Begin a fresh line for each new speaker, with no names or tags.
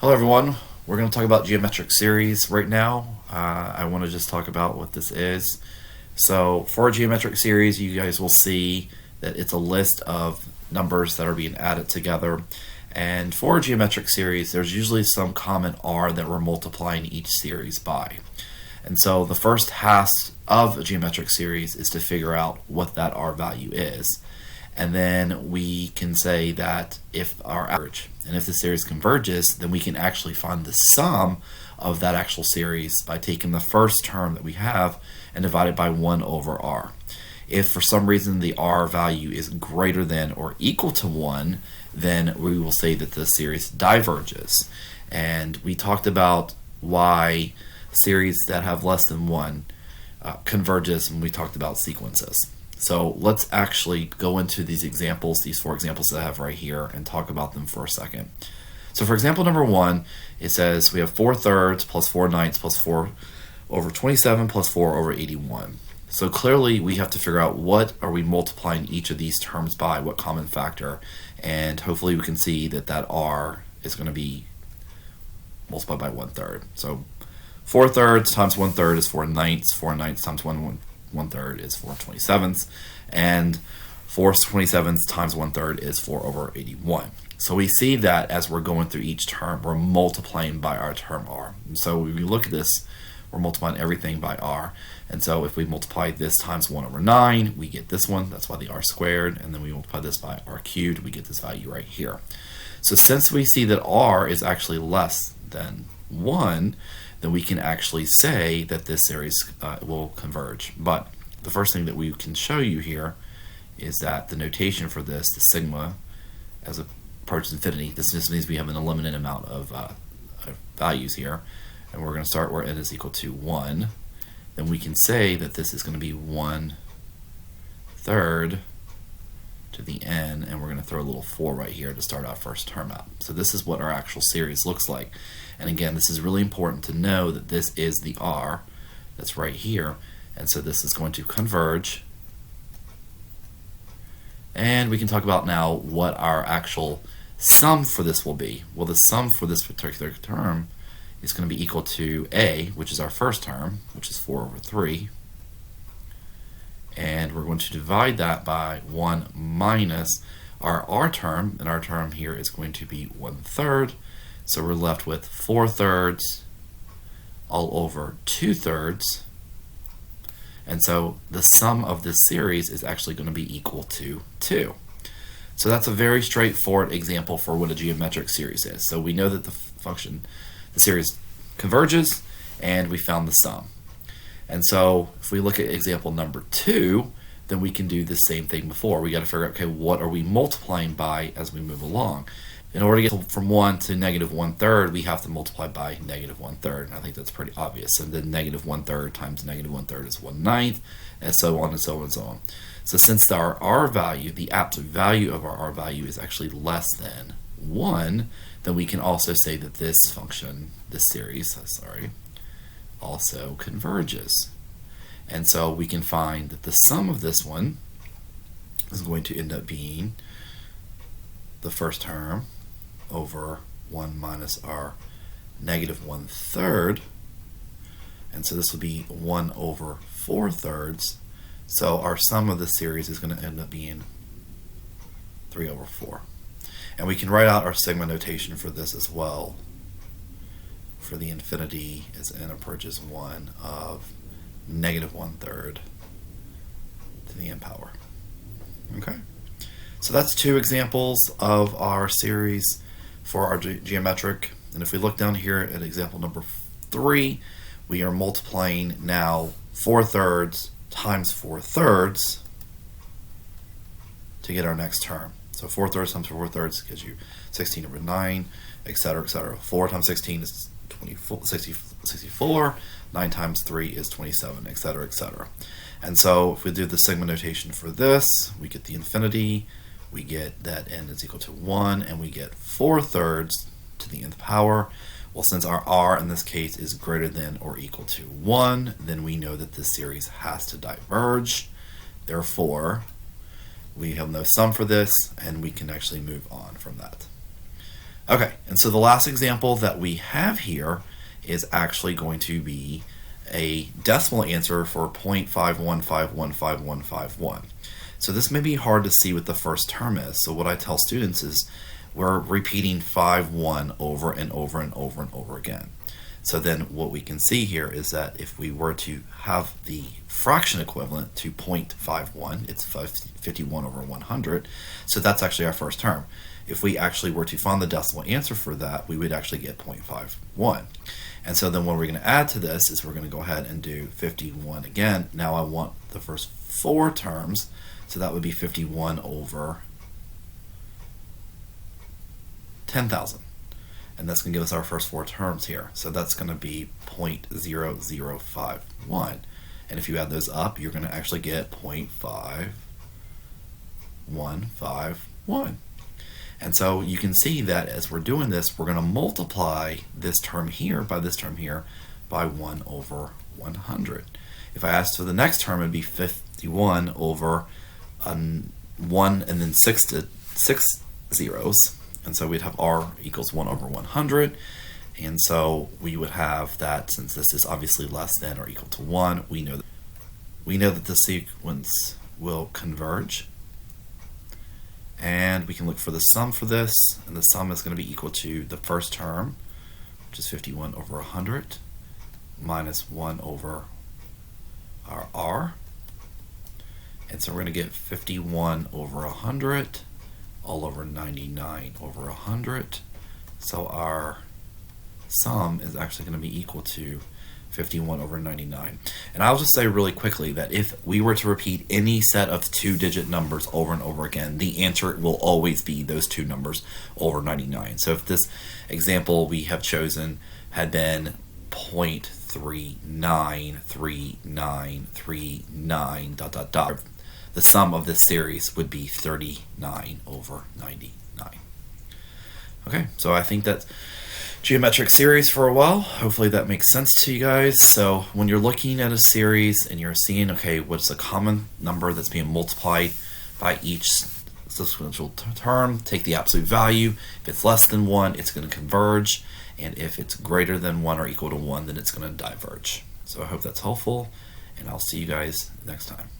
Hello everyone, we're going to talk about geometric series right now. I want to just talk about what this is. So for a geometric series, you guys will see that it's a list of numbers that are being added together. And for a geometric series, there's usually some common r that we're multiplying each series by. And so the first task of a geometric series is to figure out what that r value is. And then we can say that if our average, and if the series converges, then we can actually find the sum of that actual series by taking the first term that we have and divide it by 1 over r. If for some reason the r value is greater than or equal to 1, then we will say that the series diverges. And we talked about why series that have less than 1 converges when we talked about sequences. So let's actually go into these examples, these 4 examples that I have right here, and talk about them for a second. So for example number 1, it says we have 4 thirds plus 4 ninths plus 4 over 27 plus 4 over 81. So clearly we have to figure out what are we multiplying each of these terms by, what common factor, and hopefully we can see that that r is going to be multiplied by 1/3. So 4 thirds times 1/3 is 4 ninths, 4 ninths times 1/3 is 4 27ths, and 4 27ths times 1/3 is 4 over 81. So we see that as we're going through each term, we're multiplying by our term r. And so when we look at this, we're multiplying everything by r. And so if we multiply this times 1 over 9, we get this one. That's why the r squared. And then we multiply this by r cubed, we get this value right here. So since we see that r is actually less than 1, then we can actually say that this series will converge. But the first thing that we can show you here is that the notation for this, the sigma, as it approaches infinity, this just means we have an unlimited amount of values here, and we're going to start where n is equal to 1. Then we can say that this is going to be 1/3 to the n, and we're going to throw a little 4 right here to start our first term out. So this is what our actual series looks like. And again, this is really important to know that this is the r that's right here, and so this is going to converge. And we can talk about now what our actual sum for this will be. Well, the sum for this particular term is going to be equal to a, which is our first term, which is 4 over 3. And we're going to divide that by 1 minus our r term, and our term here is going to be 1/3. So we're left with 4 thirds all over 2 thirds. And so the sum of this series is actually going to be equal to 2. So that's a very straightforward example for what a geometric series is. So we know that the series converges, and we found the sum. And so if we look at example number 2, then we can do the same thing before. We got to figure out, okay, what are we multiplying by as we move along? In order to get from 1 to -1/3, we have to multiply by -1/3. And I think that's pretty obvious. And then -1/3 times -1/3 is 1/9, and so on and so on and so on. So since our r value, the absolute value of our r value is actually less than 1, then we can also say that this function, this series, also converges. And so we can find that the sum of this one is going to end up being the first term over 1 minus our -1/3. And so this will be 1 over 4 thirds. So our sum of the series is going to end up being 3 over 4. And we can write out our sigma notation for this as well. For the infinity as n approaches 1 of -1/3 to the n power. Okay? So that's 2 examples of our series for our geometric. And if we look down here at example number 3, we are multiplying now 4 thirds times 4 thirds to get our next term. So 4 thirds times 4 thirds gives you 16 over 9, etc., etc. 4 times 16 is 64, 9 times 3 is 27, etc., etc. And so if we do the sigma notation for this, we get the infinity, we get that n is equal to 1, and we get 4 thirds to the nth power. Well, since our r in this case is greater than or equal to 1, then we know that this series has to diverge. Therefore, we have no sum for this, and we can actually move on from that. Okay, and so the last example that we have here is actually going to be a decimal answer for 0.5151551. So this may be hard to see what the first term is. So what I tell students is we're repeating 5-1 over and over and over and over again. So then what we can see here is that if we were to have the fraction equivalent to 0.51, it's 51 over 100, so that's actually our first term. If we actually were to find the decimal answer for that, we would actually get 0.51. And so then what we're going to add to this is we're going to go ahead and do 51 again. Now I want the first 4 terms, so that would be 51 over 10,000. And that's going to give us our first 4 terms here. So that's going to be 0.0051. And if you add those up, you're going to actually get 0.5151. And so you can see that as we're doing this, we're going to multiply this term here by this term here by 1 over 100. If I asked for the next term, it would be 51 over 1 and then 6 zeros. And so we'd have r equals 1 over 100. And so we would have that, since this is obviously less than or equal to 1, we know that the sequence will converge. And we can look for the sum for this, and the sum is going to be equal to the first term, which is 51 over 100, minus 1 over our r. And so we're going to get 51 over 100 all over 99 over 100. So our sum is actually going to be equal to 51 over 99. And I'll just say really quickly that if we were to repeat any set of 2-digit numbers over and over again, the answer will always be those 2 numbers over 99. So if this example we have chosen had been 0.393939 dot dot dot, the sum of this series would be 39 over 99. Okay, so I think that's geometric series for a while. Hopefully that makes sense to you guys. So when you're looking at a series and you're seeing, okay, what's the common number that's being multiplied by each subsequential term, take the absolute value. If it's less than 1, it's going to converge. And if it's greater than 1 or equal to 1, then it's going to diverge. So I hope that's helpful, and I'll see you guys next time.